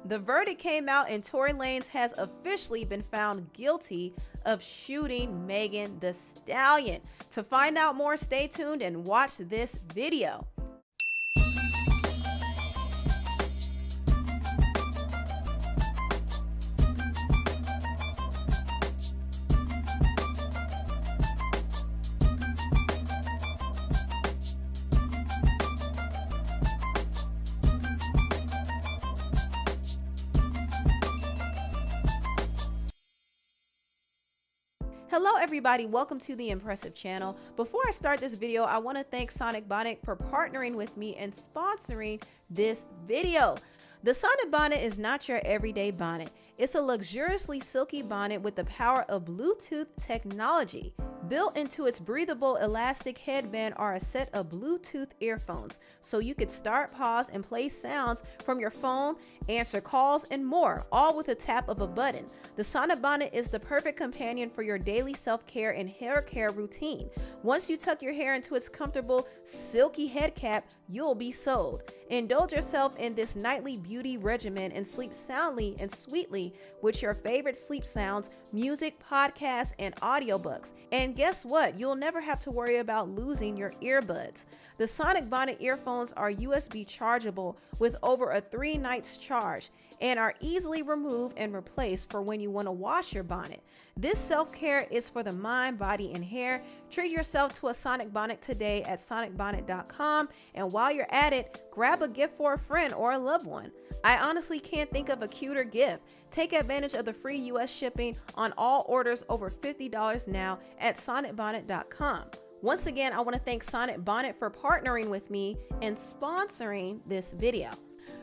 The verdict came out and Tory Lanez has officially been found guilty of shooting Megan Thee Stallion. To find out more, stay tuned and watch this video. Hello everybody, welcome to the Impressive channel. Before I start this video, I want to thank Sonic Bonnet for partnering with me and sponsoring this video. The Sonnet bonnet is not your everyday bonnet. It's a luxuriously silky bonnet with the power of Bluetooth technology. Built into its breathable elastic headband are a set of Bluetooth earphones, so you could start, pause, and play sounds from your phone, answer calls, and more, all with a tap of a button. The Sonnet bonnet is the perfect companion for your daily self-care and hair care routine. Once you tuck your hair into its comfortable, silky head cap, you'll be sold. Indulge yourself in this nightly beauty regimen and sleep soundly and sweetly with your favorite sleep sounds, music, podcasts, and audiobooks. And guess what? You'll never have to worry about losing your earbuds. The Sonic Bonnet earphones are USB chargeable with over a 3 nights charge and are easily removed and replaced for when you want to wash your bonnet. This self-care is for the mind, body, and hair. Treat yourself to a Sonic Bonnet today at sonicbonnet.com, and while you're at it, grab a gift for a friend or a loved one. I honestly can't think of a cuter gift. Take advantage of the free US shipping on all orders over $50 now at sonicbonnet.com. Once again, I want to thank Sonic Bonnet for partnering with me and sponsoring this video.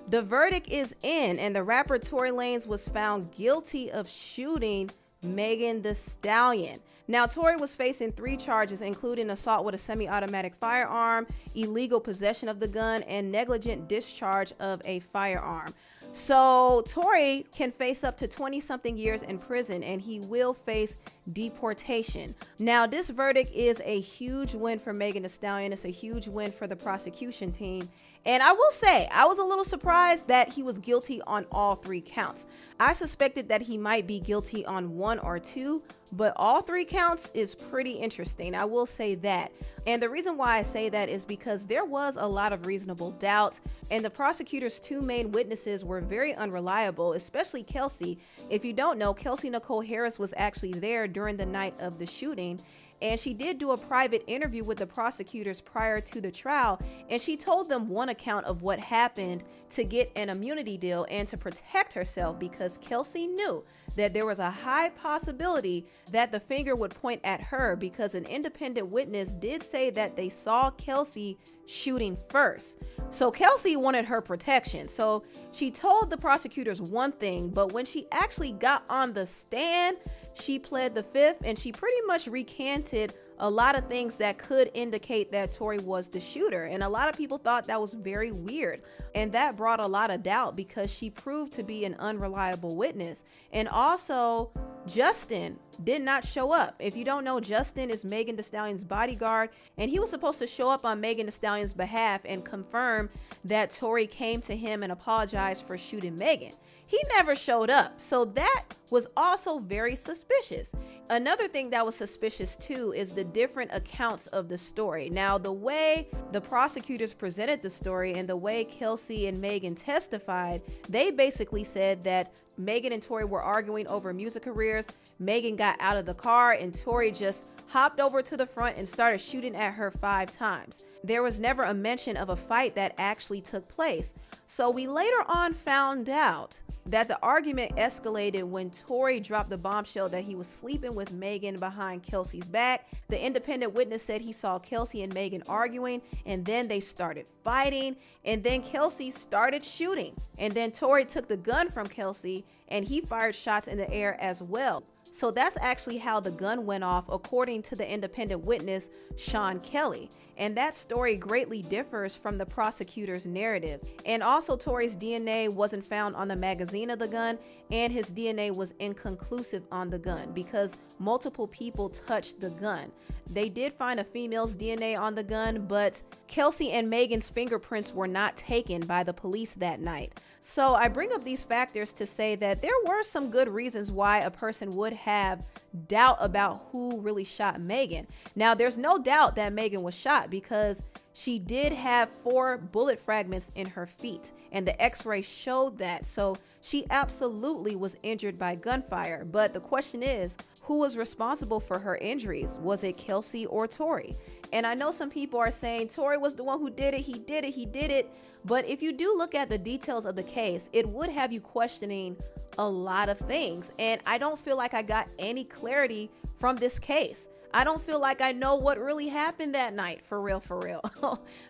The verdict is in, and the rapper Tory Lanez was found guilty of shooting Megan Thee Stallion. Now, Tory was facing 3 charges, including assault with a semi-automatic firearm, illegal possession of the gun, and negligent discharge of a firearm. So Tory can face up to 20-something years in prison, and he will face deportation. Now, this verdict is a huge win for Megan Thee Stallion. It's a huge win for the prosecution team. And I will say, I was a little surprised that he was guilty on all 3 counts. I suspected that he might be guilty on 1 or 2, but all 3 counts is pretty interesting. I will say that. And the reason why I say that is because there was a lot of reasonable doubt, and the prosecutor's 2 main witnesses were very unreliable, especially Kelsey. If you don't know, Kelsey Nicole Harris was actually there during the night of the shooting, and she did do a private interview with the prosecutors prior to the trial, and she told them one account of what happened to get an immunity deal and to protect herself, because Kelsey knew that there was a high possibility that the finger would point at her, because an independent witness did say that they saw Kelsey shooting first. So Kelsey wanted her protection. So she told the prosecutors one thing, but when she actually got on the stand, she pled the 5th, and she pretty much recanted a lot of things that could indicate that Tory was the shooter. And a lot of people thought that was very weird. And that brought a lot of doubt because she proved to be an unreliable witness. And also, Justin did not show up. If you don't know, Justin is Megan Thee Stallion's bodyguard, and he was supposed to show up on Megan Thee Stallion's behalf and confirm that Tory came to him and apologized for shooting Megan. He never showed up, so that was also very suspicious. Another thing that was suspicious too is the different accounts of the story. Now, the way the prosecutors presented the story and the way Kelsey and Megan testified, they basically said that Megan and Tory were arguing over music careers. Megan got out of the car and Tory just hopped over to the front and started shooting at her 5 times. There was never a mention of a fight that actually took place. So we later on found out that the argument escalated when Tory dropped the bombshell that he was sleeping with Megan behind Kelsey's back. The independent witness said he saw Kelsey and Megan arguing, and then they started fighting, and then Kelsey started shooting. And then Tory took the gun from Kelsey and he fired shots in the air as well. So that's actually how the gun went off, according to the independent witness, Sean Kelly. And that story greatly differs from the prosecutor's narrative. And also, Tory's DNA wasn't found on the magazine of the gun, and his DNA was inconclusive on the gun because multiple people touched the gun. They did find a female's DNA on the gun, but Kelsey and Megan's fingerprints were not taken by the police that night. So I bring up these factors to say that there were some good reasons why a person would have doubt about who really shot Megan. Now, there's no doubt that Megan was shot because she did have 4 bullet fragments in her feet, and the x-ray showed that. So she absolutely was injured by gunfire. But the question is, who was responsible for her injuries? Was it Kelsey or Tory? And I know some people are saying Tory was the one who did it. He did it. But if you do look at the details of the case, it would have you questioning a lot of things. And I don't feel like I got any clarity from this case. I don't feel like I know what really happened that night, for real.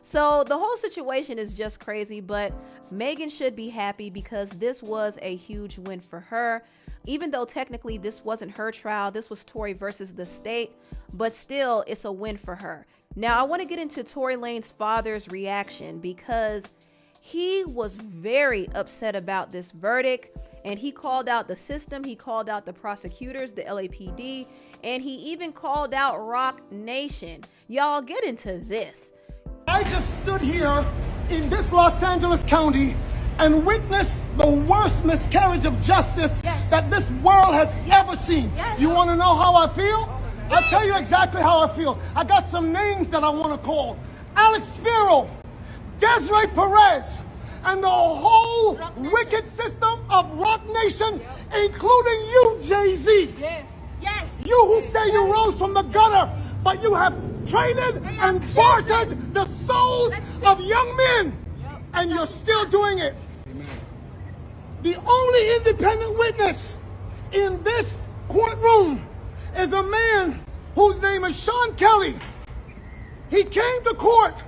So the whole situation is just crazy, but Megan should be happy because this was a huge win for her. Even though technically this wasn't her trial, this was Tory versus the state, but still it's a win for her. Now I want to get into Tory Lanez's father's reaction because he was very upset about this verdict, and he called out the system, he called out the prosecutors, the LAPD, and he even called out Rock Nation. Y'all, get into this. I just stood here in this Los Angeles County and witnessed the worst miscarriage of justice that this world has ever seen. You want to know how I feel? I'll tell you exactly how I feel. I got some names that I want to call. Alex Spiro, Desiree Perez, and the whole wicked system of Rock Nation, including you, Jay-Z. Yes. You who say you rose from the gutter, but you have traded and bartered the souls of young men, and you're still doing it. The only independent witness in this courtroom is a man whose name is Sean Kelly. He came to court,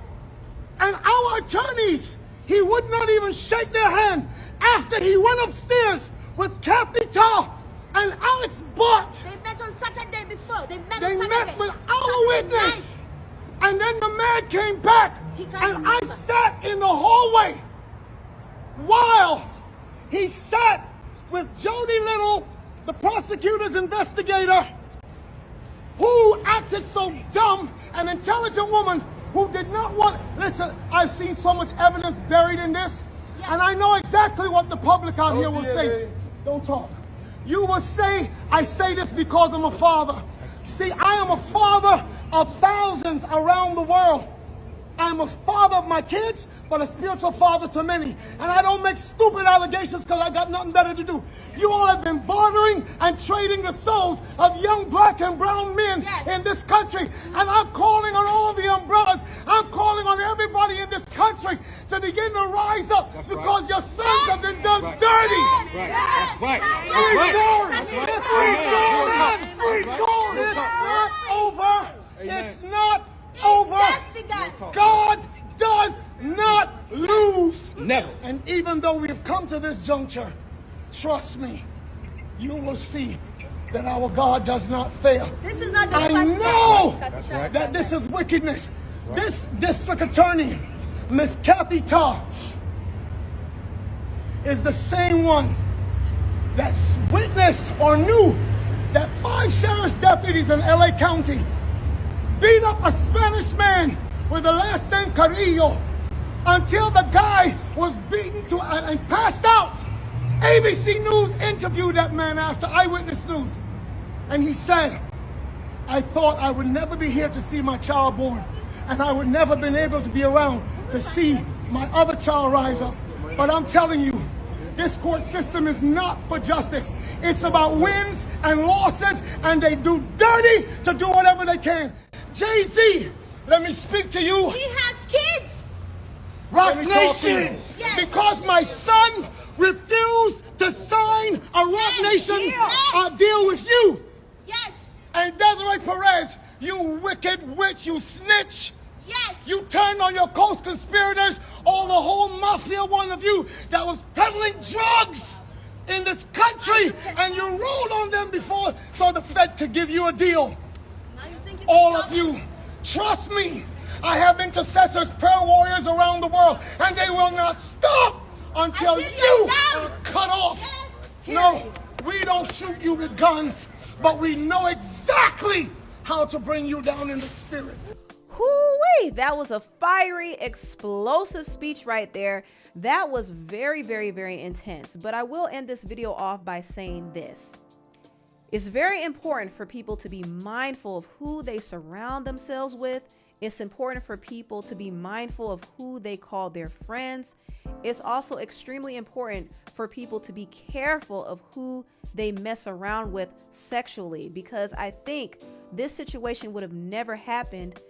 and our attorneys, he would not even shake their hand after he went upstairs with Kathy Tah and Alex Bott. They met on Saturday before. They met with our witness. And then the man came back, and I sat in the hallway while he sat with Jody Little, the prosecutor's investigator, who acted so dumb, an intelligent woman who did not want... Listen, I've seen so much evidence buried in this, and I know exactly what the public out here will say. Don't talk. You will say, I say this because I'm a father. See, I am a father of thousands around the world. I'm a father of my kids, but a spiritual father to many. And I don't make stupid allegations because I got nothing better to do. You all have been bartering and trading the souls of young black and brown men in this country. And I'm calling on all the umbrellas. I'm calling on everybody in this country to begin to rise up because your sons have been done dirty. That's right. It's not over. God does not lose. Never. And even though we have come to this juncture, trust me, you will see that our God does not fail. This is not the I first know time. that this is wickedness. This district attorney, Miss Kathy Tah, is the same one that witnessed or knew that 5 sheriff's deputies in LA County beat up a Spanish man with the last name Carrillo until the guy was beaten to and passed out. ABC News interviewed that man after Eyewitness News, and he said, I thought I would never be here to see my child born, and I would never been able to be around to see my other child rise up. But I'm telling you, this court system is not for justice. It's about wins and losses, and they do dirty to do whatever they can. Jay-Z, let me speak to you. He has kids. Rock Nation, because my son refused to sign a Rock Nation deal with you. Yes. And Desiree Perez, you wicked witch, you snitch. Yes. You turned on your co-conspirators, all the whole mafia, one of you that was peddling drugs in the this country and you rolled on them before so the Fed could give you a deal. All of you, trust me, I have intercessors, prayer warriors around the world, and they will not stop until you are cut off. No, we don't shoot you with guns, but we know exactly how to bring you down in the spirit. Hoo-wee! That was a fiery, explosive speech right there. That was very, very, very intense. But I will end this video off by saying this. It's very important for people to be mindful of who they surround themselves with. It's important for people to be mindful of who they call their friends. It's also extremely important for people to be careful of who they mess around with sexually, because I think this situation would have never happened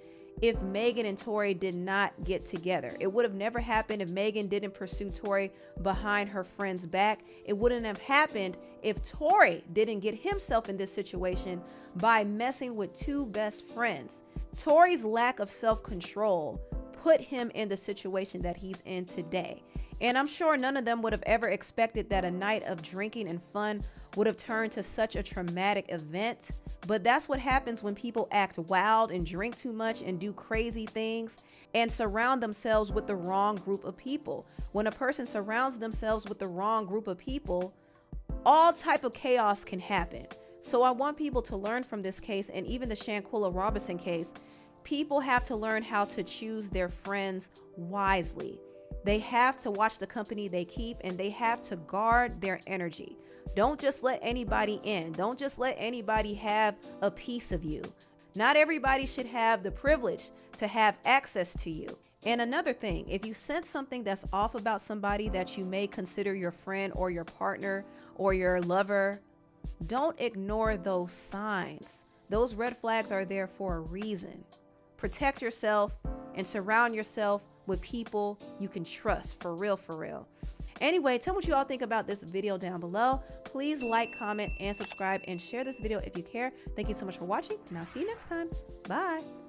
if Megan and Tory did not get together. It would have never happened if Megan didn't pursue Tory behind her friend's back. It wouldn't have happened if Tory didn't get himself in this situation by messing with two best friends. Tory's lack of self-control put him in the situation that he's in today. And I'm sure none of them would have ever expected that a night of drinking and fun would have turned to such a traumatic event. But that's what happens when people act wild and drink too much and do crazy things and surround themselves with the wrong group of people. When a person surrounds themselves with the wrong group of people, all type of chaos can happen. So I want people to learn from this case, and even the Shanquella Robinson case. People have to learn how to choose their friends wisely. They have to watch the company they keep, and they have to guard their energy. Don't just let anybody in. Don't just let anybody have a piece of you. Not everybody should have the privilege to have access to you. And another thing, if you sense something that's off about somebody that you may consider your friend or your partner or your lover, don't ignore those signs. Those red flags are there for a reason. Protect yourself and surround yourself with people you can trust, for real, for real. Anyway, tell me what you all think about this video down below. Please like, comment, and subscribe, and share this video if you care. Thank you so much for watching, and I'll see you next time. Bye.